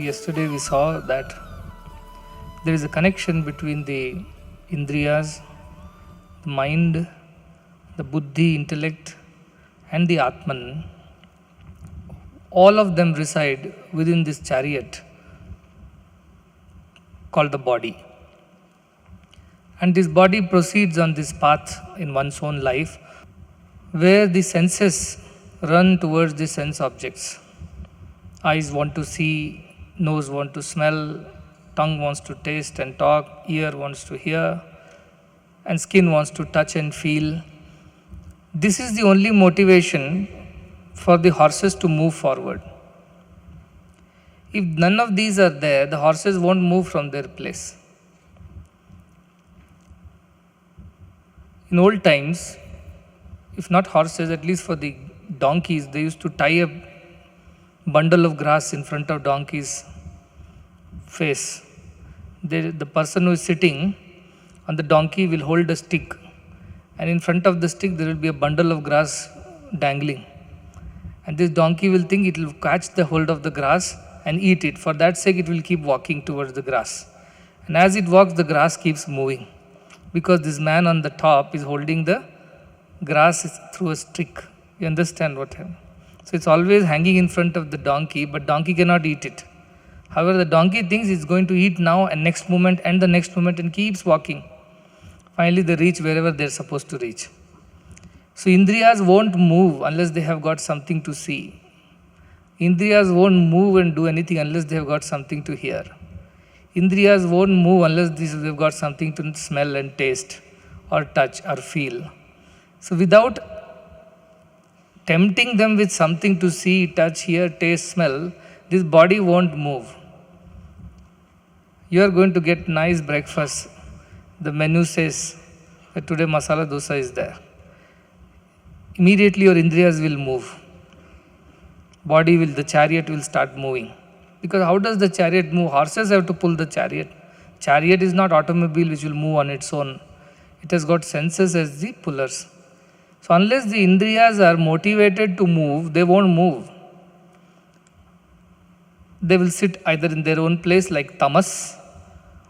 Yesterday we saw that there is a connection between the Indriyas, the mind, the Buddhi, intellect, and the Atman. All of them reside within this chariot called the body. And this body proceeds on this path in one's own life where the senses run towards the sense objects. Eyes want to see, nose wants to smell, tongue wants to taste and talk, ear wants to hear, and skin wants to touch and feel. This is the only motivation for the horses to move forward. If none of these are there, the horses won't move from their place. In old times, if not horses, at least for the donkeys, they used to tie a bundle of grass in front of donkey's face. The person who is sitting on the donkey will hold a stick, and in front of the stick there will be a bundle of grass dangling. And this donkey will think it will catch the hold of the grass and eat it. For that sake, it will keep walking towards the grass. And as it walks, the grass keeps moving, because this man on the top is holding the grass through a stick. You understand what I mean? So it's always hanging in front of the donkey, but donkey cannot eat it. However, the donkey thinks it's going to eat now and next moment and the next moment and keeps walking. Finally, they reach wherever they're supposed to reach. So Indriyas won't move unless they have got something to see. Indriyas won't move and do anything unless they have got something to hear. Indriyas won't move unless they've got something to smell and taste or touch or feel. So without tempting them with something to see, touch, hear, taste, smell, this body won't move. You are going to get nice breakfast. The menu says that today masala dosa is there. Immediately your Indriyas will move. The chariot will start moving. Because how does the chariot move? Horses have to pull the chariot. Chariot is not automobile which will move on its own. It has got senses as the pullers. So unless the Indriyas are motivated to move, they won't move. They will sit either in their own place like tamas,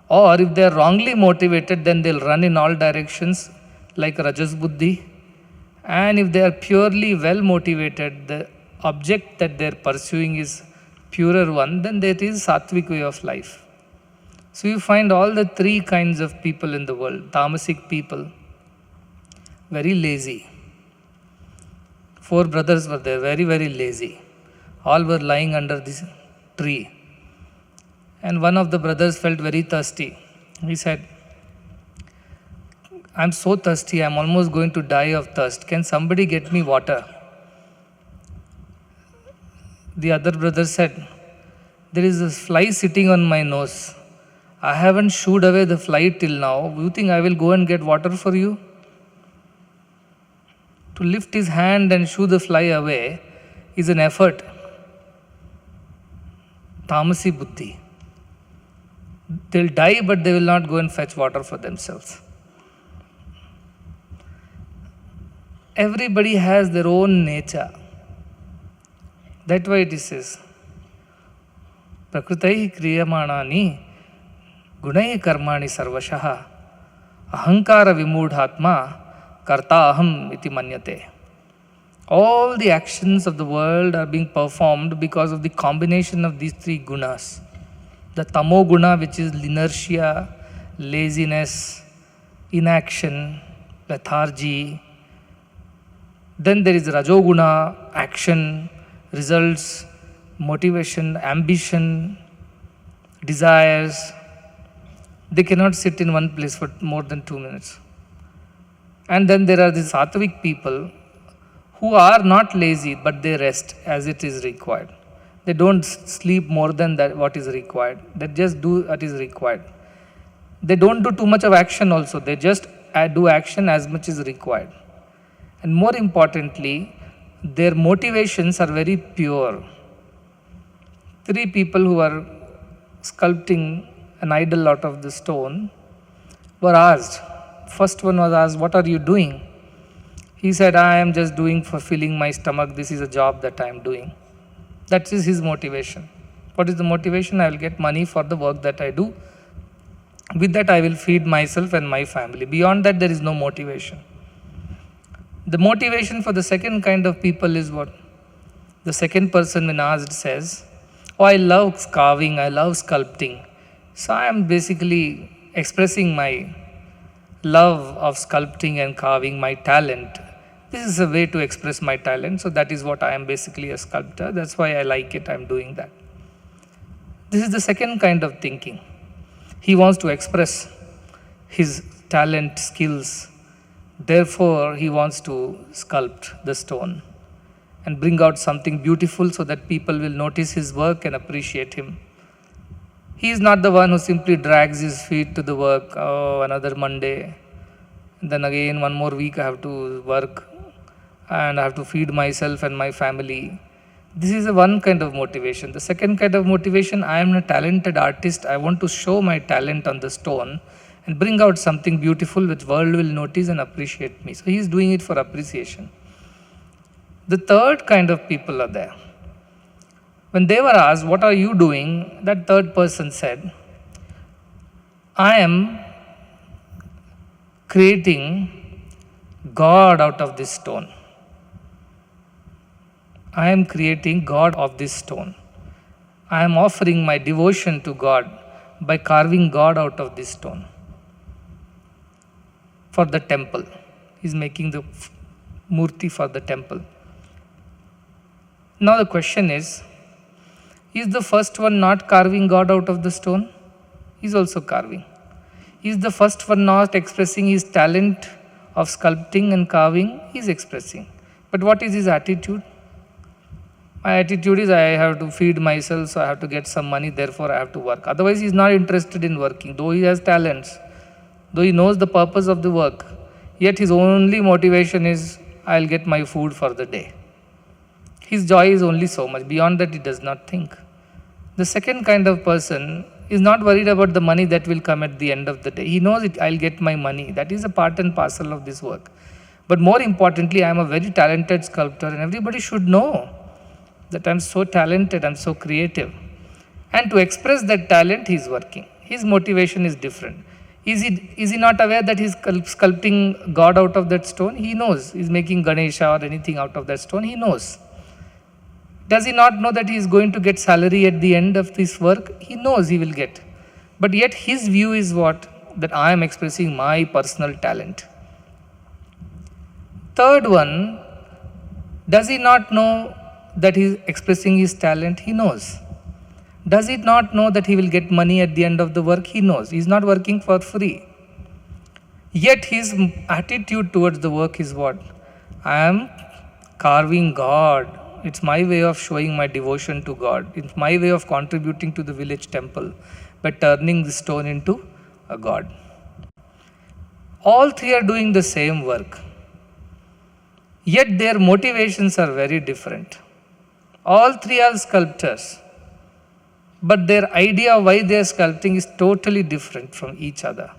or if they are wrongly motivated, then they'll run in all directions like rajas buddhi. And if they are purely well motivated, the object that they are pursuing is purer one, then that is sattvic way of life. So you find all the three kinds of people in the world. Tamasic people, very lazy. 4 brothers were there, very, very lazy. All were lying under this tree. And one of the brothers felt very thirsty. He said, I'm so thirsty, I'm almost going to die of thirst. Can somebody get me water? The other brother said, there is a fly sitting on my nose. I haven't shooed away the fly till now. You think I will go and get water for you? To lift his hand and shoo the fly away is an effort. Tamasi buddhi. They'll die, but they will not go and fetch water for themselves. Everybody has their own nature. That's why it says, Prakritai kriyamanani gunai karmani sarvashaha ahankara vimudhatma karta aham iti manyate. All the actions of the world are being performed because of the combination of these 3 gunas. The tamo guna, which is inertia, laziness, inaction, lethargy. Then there is rajoguna, action, results, motivation, ambition, desires. They cannot sit in one place for more than 2 minutes. And then there are the sattvic people who are not lazy, but they rest as it is required. They don't sleep more than that what is required. They just do what is required. They don't do too much of action also. They just do action as much as required. And more importantly, their motivations are very pure. 3 people who are sculpting an idol out of the stone were asked. First one was asked, what are you doing? He said, I am just doing for filling my stomach. This is a job that I am doing. That is his motivation. What is the motivation? I will get money for the work that I do. With that, I will feed myself and my family. Beyond that, there is no motivation. The motivation for the second kind of people is what? The second person, when asked, says, "Oh, I love carving, I love sculpting. So I am basically expressing my love of sculpting and carving, my talent. This is a way to express my talent. So that is what I am basically a sculptor. That's why I like it. I'm doing that." This is the second kind of thinking. He wants to express his talent, skills. Therefore, he wants to sculpt the stone and bring out something beautiful so that people will notice his work and appreciate him. He is not the one who simply drags his feet to the work. Oh, another Monday. Then again, one more week I have to work and I have to feed myself and my family. This is one kind of motivation. The second kind of motivation, I am a talented artist. I want to show my talent on the stone and bring out something beautiful which world will notice and appreciate me. So he is doing it for appreciation. The third kind of people are there. When they were asked, "What are you doing?" that third person said, "I am creating God out of this stone. I am creating God of this stone. I am offering my devotion to God by carving God out of this stone for the temple." He's making the murti for the temple. Now the question is the first one not carving God out of the stone? He's also carving. Is the first one not expressing his talent of sculpting and carving? He's expressing. But what is his attitude? My attitude is I have to feed myself, so I have to get some money, therefore I have to work. Otherwise, he's not interested in working, though he has talents, though he knows the purpose of the work. Yet his only motivation is I'll get my food for the day. His joy is only so much. Beyond that, he does not think. The second kind of person is not worried about the money that will come at the end of the day. He knows it, I'll get my money. That is a part and parcel of this work. But more importantly, I am a very talented sculptor, and everybody should know that I'm so talented, I'm so creative. And to express that talent, he's working. His motivation is different. Is he not aware that he's sculpting God out of that stone? He knows. He's making Ganesha or anything out of that stone. He knows. Does he not know that he is going to get salary at the end of this work? He knows he will get. But yet his view is what? That I am expressing my personal talent. Third one, does he not know that he is expressing his talent? He knows. Does he not know that he will get money at the end of the work? He knows. He is not working for free. Yet his attitude towards the work is what? I am carving God. It's my way of showing my devotion to God. It's my way of contributing to the village temple by turning the stone into a God. All three are doing the same work. Yet their motivations are very different. All three are sculptors. But their idea of why they are sculpting is totally different from each other.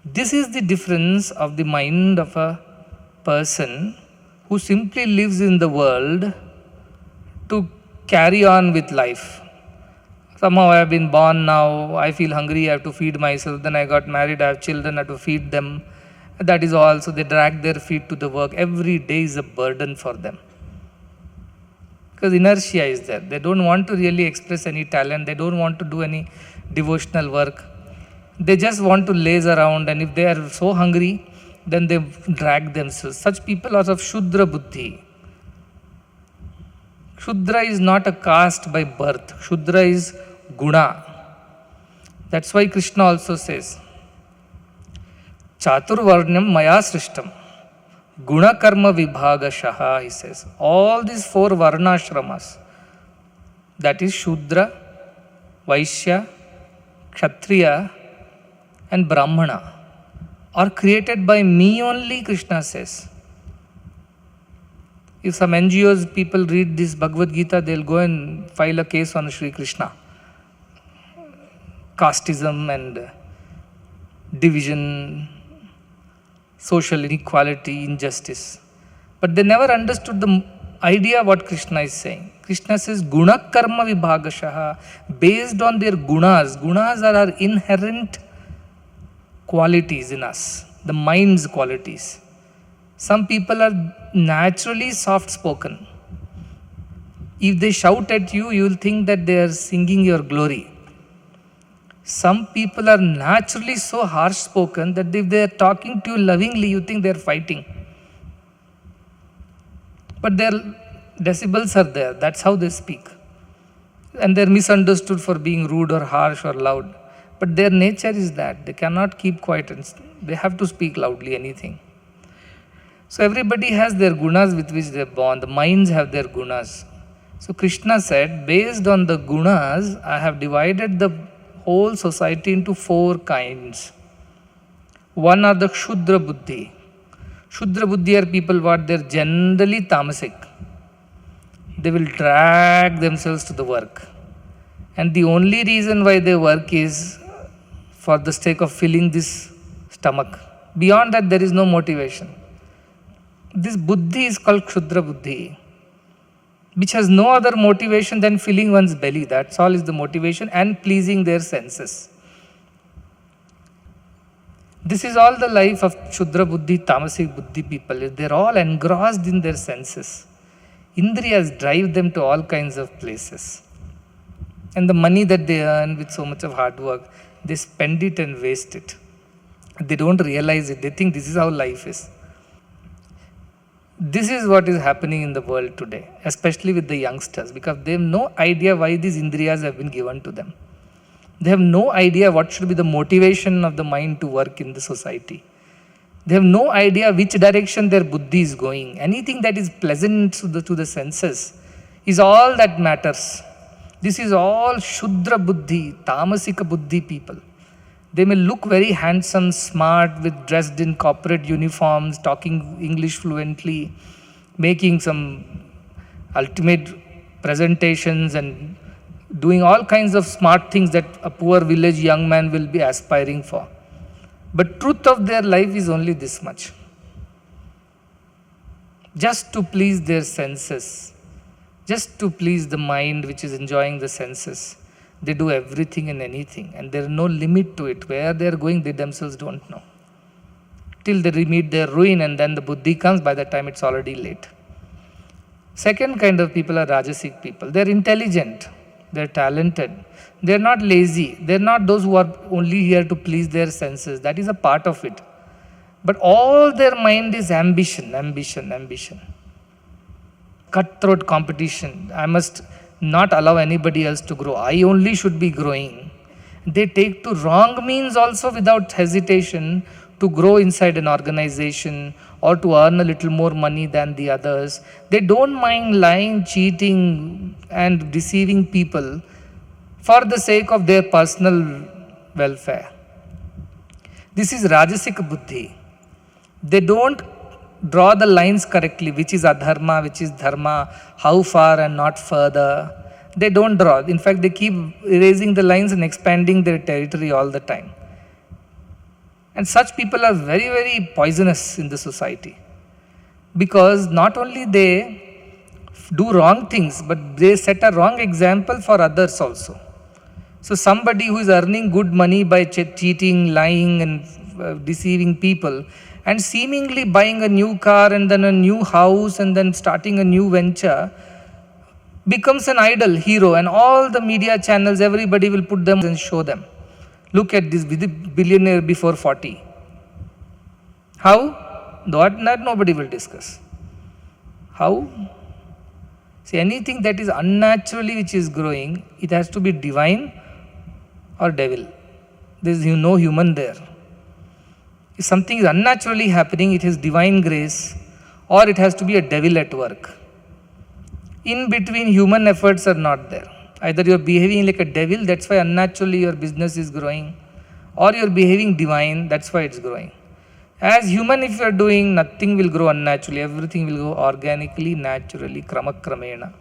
This is the difference of the mind of a person who simply lives in the world to carry on with life. Somehow I have been born now, I feel hungry, I have to feed myself, then I got married, I have children, I have to feed them. That is all. So they drag their feet to the work. Every day is a burden for them. Because inertia is there. They don't want to really express any talent. They don't want to do any devotional work. They just want to laze around, and if they are so hungry, then they drag themselves. Such people are of Shudra Buddhi. Shudra is not a caste by birth. Shudra is guna. That's why Krishna also says, Chaturvarnyam maya srishtam. Guna karma vibhagashaha, he says. All these four varnashramas, that is Shudra, Vaishya, Kshatriya, and Brahmana, are created by me only, Krishna says. If some NGOs people read this Bhagavad Gita, they'll go and file a case on Sri Krishna. Casteism and division, social inequality, injustice. But they never understood the idea what Krishna is saying. Krishna says guna karma vibhagashaha, based on their gunas. Gunas are our inherent qualities in us, the mind's qualities. Some people are naturally soft spoken. If they shout at you, you will think that they are singing your glory. Some people are naturally so harsh spoken that if they are talking to you lovingly, you think they are fighting. But their decibels are there, that's how they speak. And they are misunderstood for being rude or harsh or loud. But their nature is that they cannot keep quiet and they have to speak loudly anything. So everybody has their gunas with which they are born. The minds have their gunas. So Krishna said, based on the gunas, I have divided the whole society into 4 kinds. One are the Kshudra Buddhi. Kshudra Buddhi are people what? They are generally tamasic. They will drag themselves to the work. And the only reason why they work is for the sake of filling this stomach. Beyond that, there is no motivation. This Buddhi is called Kshudra Buddhi, which has no other motivation than filling one's belly. That's all is the motivation, and pleasing their senses. This is all the life of Kshudra Buddhi, Tamasic Buddhi people. They're all engrossed in their senses. Indriyas drive them to all kinds of places. And the money that they earn with so much of hard work, they spend it and waste it. They don't realize it. They think this is how life is. This is what is happening in the world today, especially with the youngsters, because they have no idea why these indriyas have been given to them. They have no idea what should be the motivation of the mind to work in the society. They have no idea which direction their buddhi is going. Anything that is pleasant to the senses is all that matters. This is all Shudra Buddhi, Tamasika Buddhi people. They may look very handsome, smart, with dressed in corporate uniforms, talking English fluently, making some ultimate presentations and doing all kinds of smart things that a poor village young man will be aspiring for. But truth of their life is only this much. Just to please their senses, just to please the mind which is enjoying the senses. They do everything and anything, and there is no limit to it. Where they are going, they themselves don't know. Till they meet their ruin, and then the buddhi comes, by that time it's already late. Second kind of people are Rajasic people. They are intelligent, they are talented, they are not lazy, they are not those who are only here to please their senses. That is a part of it. But all their mind is ambition, ambition, ambition. Cutthroat competition. I must not allow anybody else to grow. I only should be growing. They take to wrong means also without hesitation to grow inside an organization or to earn a little more money than the others. They don't mind lying, cheating, and deceiving people for the sake of their personal welfare. This is Rajasika Buddhi. They don't draw the lines correctly, which is adharma, which is dharma, how far and not further. They don't draw. In fact, they keep erasing the lines and expanding their territory all the time. And such people are very, very poisonous in the society. Because not only they do wrong things, but they set a wrong example for others also. So somebody who is earning good money by cheating, lying and deceiving people, and seemingly buying a new car and then a new house and then starting a new venture, becomes an idol, hero, and all the media channels, everybody will put them and show them. Look at this billionaire before 40. How? That nobody will discuss. How? See, anything that is unnaturally which is growing, it has to be divine or devil. There is no human there. If something is unnaturally happening, it is divine grace, or it has to be a devil at work. In between, human efforts are not there. Either you are behaving like a devil, that's why unnaturally your business is growing, or you are behaving divine, that's why it's growing. As human, if you are doing, nothing will grow unnaturally, everything will go organically, naturally, kramakramena.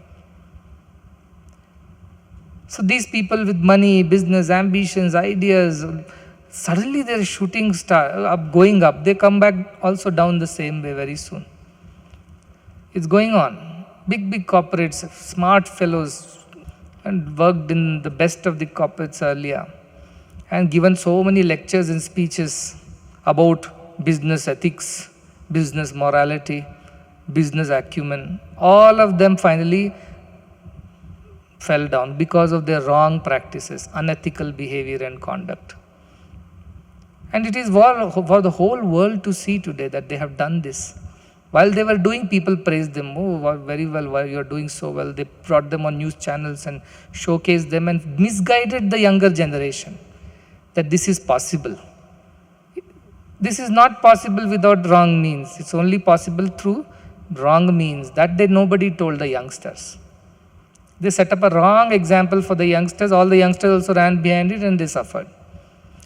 So these people with money, business, ambitions, ideas, suddenly they're shooting up, going up. They come back also down the same way very soon. It's going on big corporates, smart fellows, and worked in the best of the corporates earlier, and given so many lectures and speeches about business ethics, business morality, business acumen. All of them finally fell down because of their wrong practices, unethical behavior and conduct. And it is for the whole world to see today that they have done this. While they were doing, people praised them. Oh, very well, you are doing so well. They brought them on news channels and showcased them and misguided the younger generation that this is possible. This is not possible without wrong means. It's only possible through wrong means. That nobody told the youngsters. They set up a wrong example for the youngsters. All the youngsters also ran behind it and they suffered.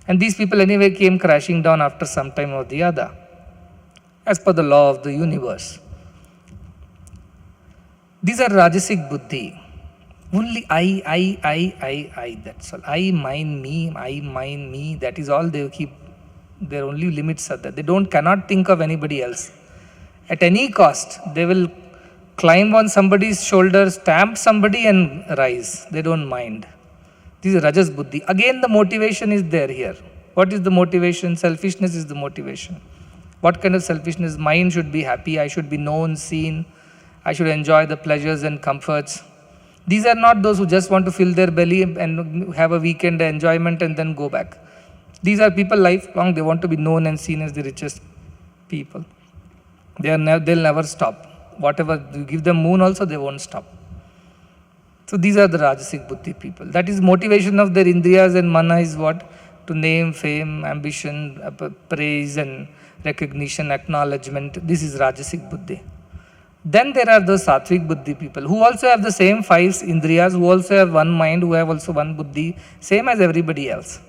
And these people anyway came crashing down after some time or the other, as per the law of the universe. These are Rajasic Buddhi. Only I, that's all. I, mine, me, that is all they keep. Their only limits are that. They cannot think of anybody else. At any cost, they will climb on somebody's shoulder, stamp somebody and rise. They don't mind. This is Rajas Buddhi. Again, the motivation is there here. What is the motivation? Selfishness is the motivation. What kind of selfishness? Mine should be happy. I should be known, seen. I should enjoy the pleasures and comforts. These are not those who just want to fill their belly and have a weekend enjoyment and then go back. These are people lifelong. They want to be known and seen as the richest people. They'll never stop. Whatever you give them moon also, they won't stop. So these are the Rajasic Buddhi people. That is motivation of their Indriyas and Mana is what? To name, fame, ambition, praise and recognition, acknowledgement. This is Rajasic Buddhi. Then there are those Sattvic Buddhi people who also have the same 5 Indriyas, who also have one mind, who have also one Buddhi, same as everybody else.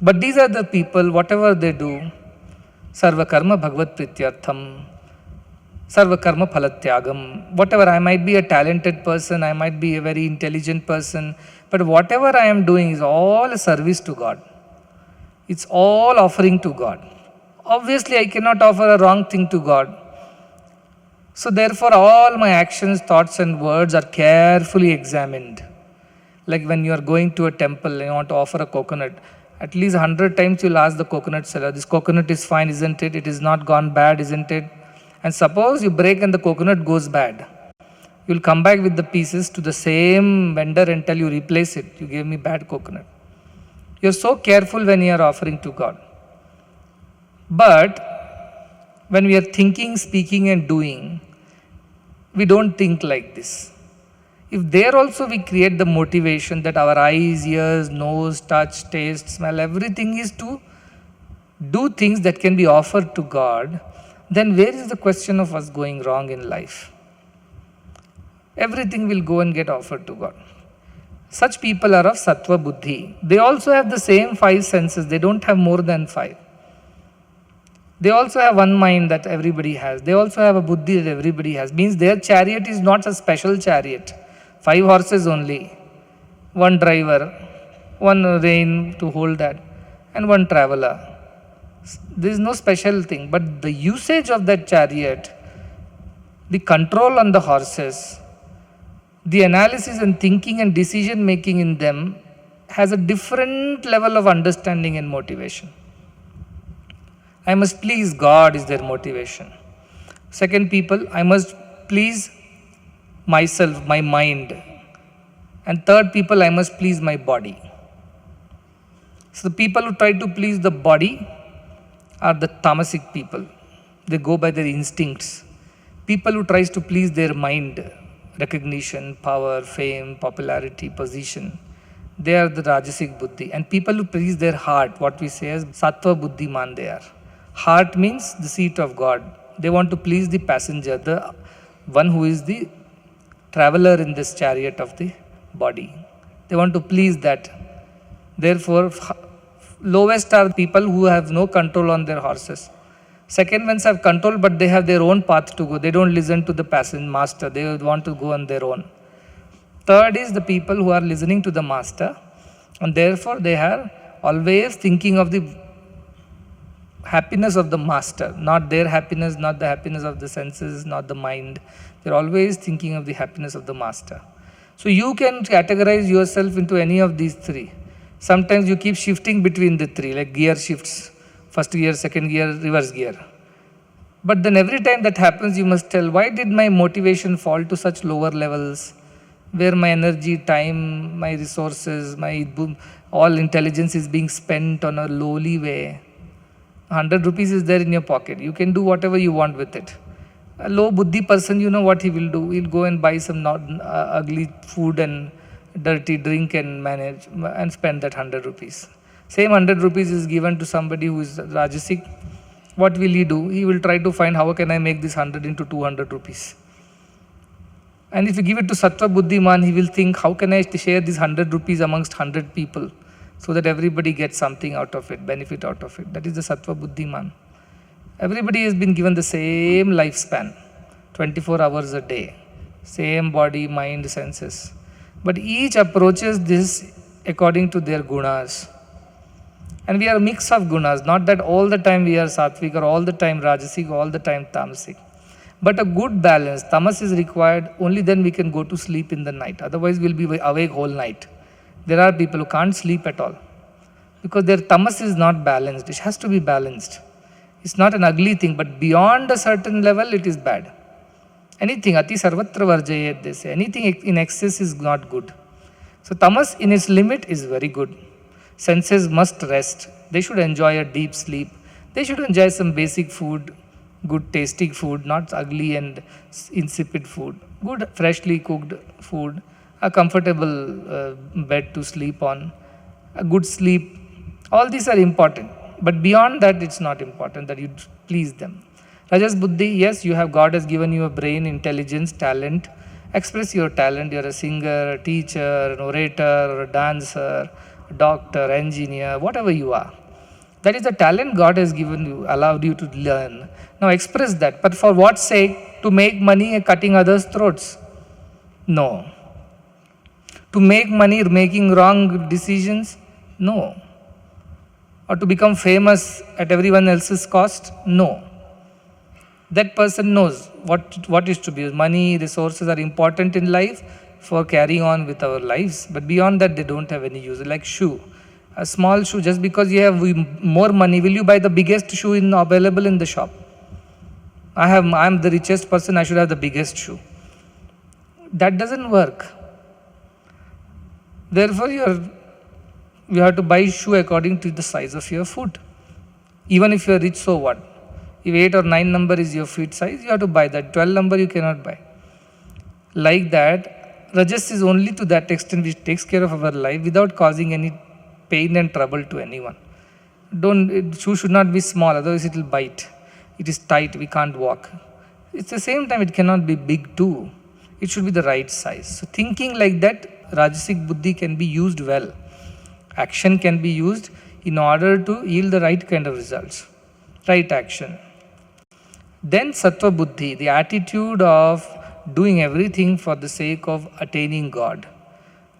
But these are the people, whatever they do, Sarva Karma Bhagavad Prityartham, Sarva Karma Phalatyagam, whatever, I might be a talented person, I might be a very intelligent person, but whatever I am doing is all a service to God. It's all offering to God. Obviously, I cannot offer a wrong thing to God. So therefore, all my actions, thoughts and words are carefully examined. Like when you are going to a temple and you want to offer a coconut, at least 100 times you'll ask the coconut seller, this coconut is fine, isn't it? It is not gone bad, isn't it? And suppose you break and the coconut goes bad. You'll come back with the pieces to the same vendor and tell you replace it. You gave me bad coconut. You're so careful when you are offering to God. But when we are thinking, speaking and doing, we don't think like this. If there also we create the motivation that our eyes, ears, nose, touch, taste, smell, everything is to do things that can be offered to God, then where is the question of us going wrong in life? Everything will go and get offered to God. Such people are of Sattva Buddhi. They also have the same 5 senses. They don't have more than 5. They also have one mind that everybody has. They also have a Buddhi that everybody has. Means their chariot is not a special chariot. 5 horses only. 1 driver, 1 rein to hold that, and 1 traveler. There is no special thing. But the usage of that chariot, the control on the horses, the analysis and thinking and decision making in them has a different level of understanding and motivation. I must please God is their motivation. Second people, I must please myself, my mind. And third people, I must please my body. So the people who try to please the body are the tamasic people. They go by their instincts. People who tries to please their mind, recognition, power, fame, popularity, position, they are the Rajasic Buddhi. And people who please their heart, what we say as Sattva Buddhiman they are. Heart means the seat of God. They want to please the passenger, the one who is the traveler in this chariot of the body. They want to please that. Therefore, lowest are people who have no control on their horses. Second ones have control, but they have their own path to go. They don't listen to the passenger master. They want to go on their own. Third is the people who are listening to the master, and therefore they are always thinking of the happiness of the master, not their happiness, not the happiness of the senses, not the mind. They're always thinking of the happiness of the master. So you can categorize yourself into any of these three. Sometimes you keep shifting between the three, like gear shifts, first gear, second gear, reverse gear. But then every time that happens, you must tell, why did my motivation fall to such lower levels, where my energy, time, my resources, all intelligence is being spent on a lowly way. 100 rupees is there in your pocket. You can do whatever you want with it. A low buddhi person, you know what he will do? He'll go and buy some not ugly food and dirty drink and manage and spend that 100 rupees. Same 100 rupees is given to somebody who is Rajasic. What will he do? He will try to find how can I make this 100 into 200 rupees. And if you give it to Sattva Buddhiman, he will think, how can I share this 100 rupees amongst 100 people so that everybody gets something out of it, benefit out of it. That is the Sattva Buddhiman. Everybody has been given the same lifespan, 24 hours a day, same body, mind, senses. But each approaches this according to their gunas. And we are a mix of gunas, not that all the time we are sattvic or all the time rajasic, all the time tamasic. But a good balance. Tamas is required, only then we can go to sleep in the night. Otherwise, we'll be awake whole night. There are people who can't sleep at all because their tamas is not balanced. It has to be balanced. It's not an ugly thing, but beyond a certain level, it is bad. Anything, ati sarvatra varjayet, they say. Anything in excess is not good. So tamas in its limit is very good. Senses must rest. They should enjoy a deep sleep. They should enjoy some basic food, good tasting food, not ugly and insipid food. Good freshly cooked food, a comfortable bed to sleep on, a good sleep. All these are important. But beyond that, it's not important that you please them. Rajas Buddhi, yes, God has given you a brain, intelligence, talent. Express your talent. You're a singer, a teacher, an orator, or a dancer, a doctor, engineer, whatever you are. That is the talent God has given you, allowed you to learn. Now express that. But for what sake? To make money and cutting others' throats? No. To make money making wrong decisions? No. Or to become famous at everyone else's cost? No. That person knows what is to be. Money, resources are important in life for carrying on with our lives. But beyond that, they don't have any use. Like shoe. A small shoe, just because you have more money, will you buy the biggest shoe available in the shop? I am the richest person, I should have the biggest shoe. That doesn't work. Therefore, you have to buy shoe according to the size of your foot. Even if you are rich, so what? If 8 or 9 number is your feet size, you have to buy that. 12 number you cannot buy. Like that, Rajas is only to that extent which takes care of our life without causing any pain and trouble to anyone. Shoe should not be small, otherwise it will bite. It is tight, we can't walk. It's the same time it cannot be big too. It should be the right size. So thinking like that, Rajasic Buddhi can be used well. Action can be used in order to yield the right kind of results. Right action. Then Sattva Buddhi, the attitude of doing everything for the sake of attaining God.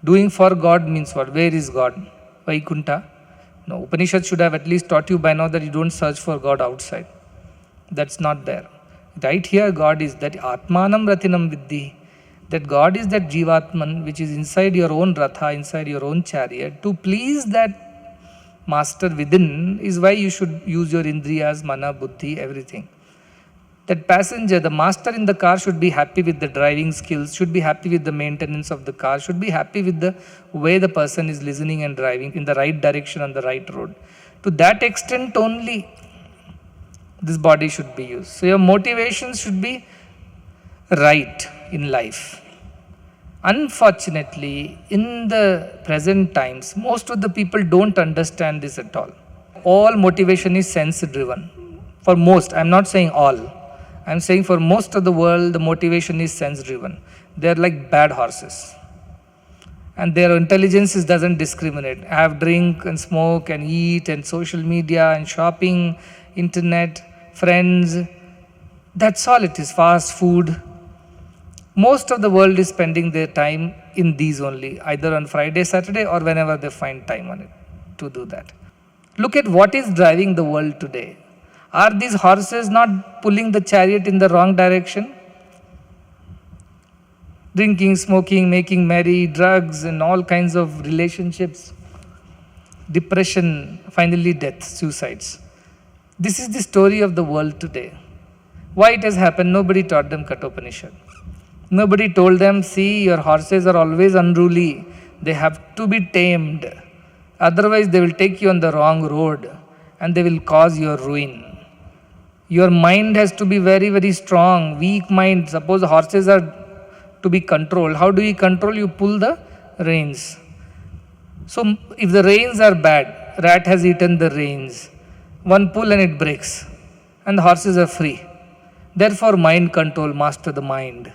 Doing for God means what? Where is God? Vaikunta? No, Upanishad should have at least taught you by now that you don't search for God outside. That's not there. Right here, God is that Atmanam Ratinam Viddhi. That God is that Jivatman which is inside your own Ratha, inside your own chariot. To please that master within is why you should use your Indriyas, Mana, Buddhi, everything. That passenger, the master in the car should be happy with the driving skills, should be happy with the maintenance of the car, should be happy with the way the person is listening and driving in the right direction on the right road. To that extent only, this body should be used. So your motivations should be right in life. Unfortunately, in the present times, most of the people don't understand this at all. All motivation is sense driven. For most, I'm not saying all. I'm saying for most of the world, the motivation is sense driven. They're like bad horses. And their intelligence doesn't discriminate. Have drink and smoke and eat and social media and shopping, internet, friends. That's all it is. Fast food. Most of the world is spending their time in these only, either on Friday, Saturday, or whenever they find time on it to do that. Look at what is driving the world today. Are these horses not pulling the chariot in the wrong direction? Drinking, smoking, making merry, drugs, and all kinds of relationships, depression, finally death, suicides. This is the story of the world today. Why it has happened? Nobody taught them Kathopanishad. Nobody told them, see, your horses are always unruly. They have to be tamed. Otherwise, they will take you on the wrong road and they will cause your ruin. Your mind has to be very, very strong. Weak mind. Suppose horses are to be controlled. How do you control? You pull the reins. So, if the reins are bad, rat has eaten the reins. One pull and it breaks. And the horses are free. Therefore, mind control, master the mind.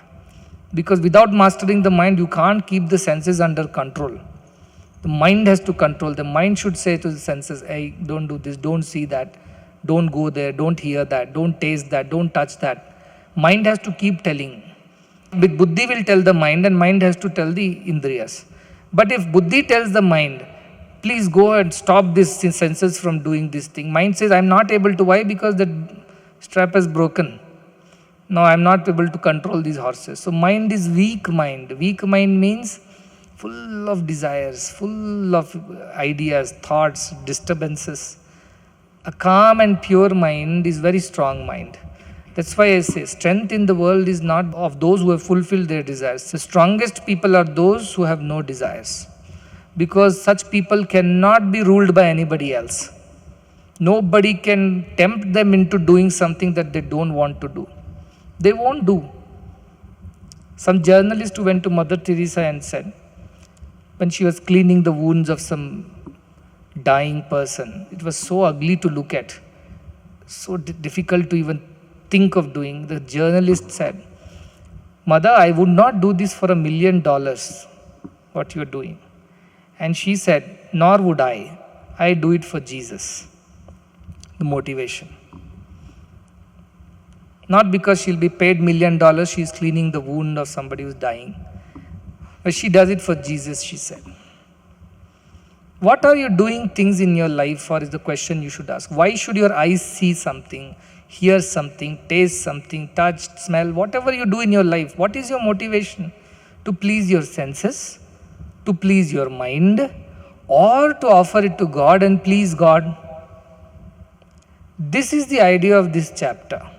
Because without mastering the mind, you can't keep the senses under control. The mind has to control. The mind should say to the senses, hey, don't do this, don't see that, don't go there, don't hear that, don't taste that, don't touch that. Mind has to keep telling. With buddhi will tell the mind and mind has to tell the indriyas. But if buddhi tells the mind, please go and stop this senses from doing this thing. Mind says, I'm not able to. Why? Because the strap is broken. No, I'm not able to control these horses. So mind is weak mind. Weak mind means full of desires, full of ideas, thoughts, disturbances. A calm and pure mind is very strong mind. That's why I say strength in the world is not of those who have fulfilled their desires. The strongest people are those who have no desires. Because such people cannot be ruled by anybody else. Nobody can tempt them into doing something that they don't want to do. They won't do. Some journalist who went to Mother Teresa and said, when she was cleaning the wounds of some dying person, it was so ugly to look at, so difficult to even think of doing. The journalist said, Mother, I would not do this for $1 million, what you are doing. And she said, nor would I do it for Jesus. The motivation. Not because she'll be paid $1 million, she's cleaning the wound of somebody who's dying. But she does it for Jesus, she said. What are you doing things in your life for is the question you should ask. Why should your eyes see something, hear something, taste something, touch, smell, whatever you do in your life? What is your motivation? To please your senses, to please your mind, or to offer it to God and please God? This is the idea of this chapter.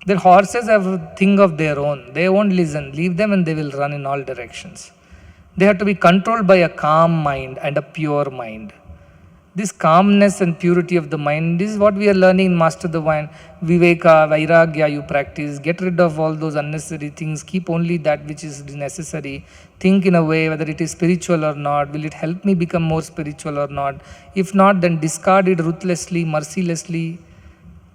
The horses have a thing of their own. They won't listen. Leave them and they will run in all directions. They have to be controlled by a calm mind and a pure mind. This calmness and purity of the mind, this is what we are learning in Master the Vine. Viveka, Vairagya you practice. Get rid of all those unnecessary things. Keep only that which is necessary. Think in a way whether it is spiritual or not. Will it help me become more spiritual or not? If not, then discard it ruthlessly, mercilessly,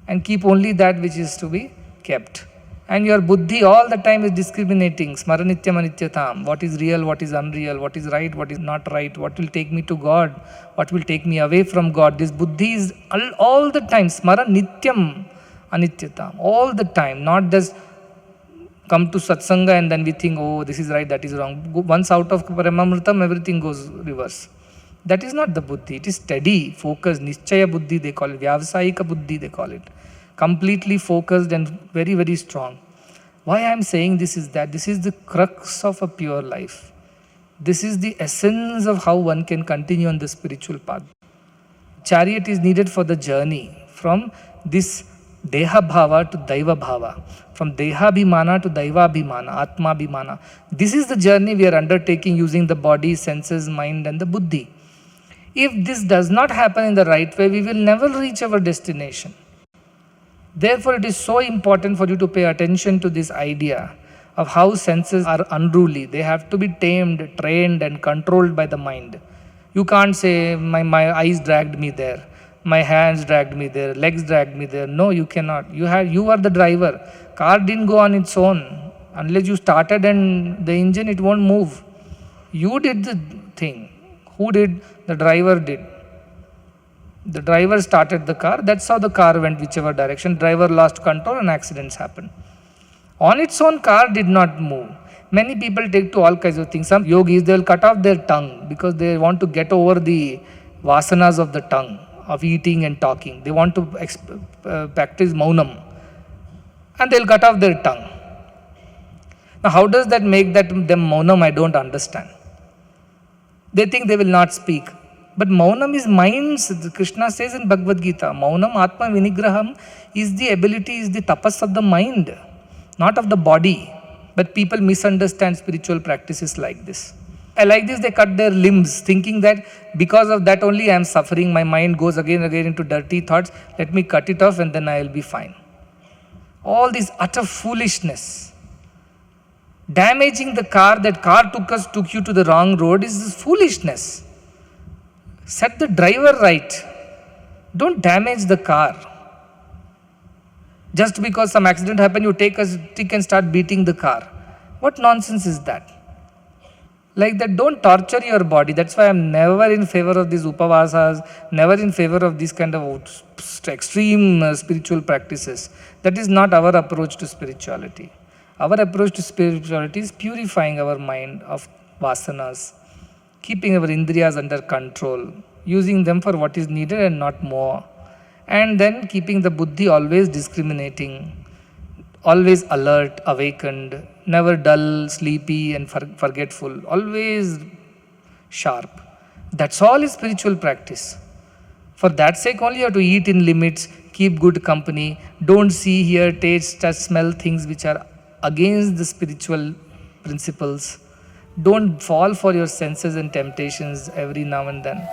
and keep only that which is to be kept. And your buddhi all the time is discriminating. Smaranityam anityatam. What is real, what is unreal, what is right, what is not right, what will take me to God, what will take me away from God. This buddhi is all the time. Smaranityam anityatam. All the time. Not just come to satsanga and then we think, oh, this is right, that is wrong. Once out of Paramamritam, everything goes reverse. That is not the buddhi. It is steady, focused, nischaya buddhi they call it. Vyavasayika buddhi they call it. Completely focused and very, very strong. Why I am saying this is that this is the crux of a pure life. This is the essence of how one can continue on the spiritual path. Chariot is needed for the journey from this Deha Bhava to Daiva Bhava, from Deha Bhimana to Daiva Bhimana, Atma Bhimana. This is the journey we are undertaking using the body, senses, mind, and the buddhi. If this does not happen in the right way, we will never reach our destination. Therefore, it is so important for you to pay attention to this idea of how senses are unruly. They have to be tamed, trained, and controlled by the mind. You can't say, my eyes dragged me there, my hands dragged me there, legs dragged me there. No, you cannot. You are the driver. Car didn't go on its own. Unless you started and the engine, it won't move. You did the thing. Who did? The driver did. The driver started the car. That's how the car went whichever direction. Driver lost control and accidents happened. On its own, car did not move. Many people take to all kinds of things. Some yogis, they will cut off their tongue because they want to get over the vasanas of the tongue. of eating and talking. They want to practice maunam, and they'll cut off their tongue. Now, how does that make them maunam? I don't understand. They think they will not speak. But maunam is minds. Krishna says in Bhagavad Gita, maunam atma vinigraham is the ability, is the tapas of the mind, not of the body. But people misunderstand spiritual practices like this. I like this, they cut their limbs, thinking that because of that only I am suffering, my mind goes again and again into dirty thoughts, let me cut it off and then I will be fine. All this utter foolishness. Damaging the car, that car took you to the wrong road is this foolishness. Set the driver right. Don't damage the car. Just because some accident happened, you take a stick and start beating the car. What nonsense is that? Like that, don't torture your body. That's why I'm never in favor of these upavasas, never in favor of these kind of extreme spiritual practices. That is not our approach to spirituality. Our approach to spirituality is purifying our mind of vasanas, keeping our indriyas under control, using them for what is needed and not more. And then keeping the buddhi always discriminating, always alert, awakened, never dull, sleepy and forgetful, always sharp. That's all is spiritual practice. For that sake only you have to eat in limits, keep good company, don't see, hear, taste, touch, smell things which are against the spiritual principles. Don't fall for your senses and temptations every now and then.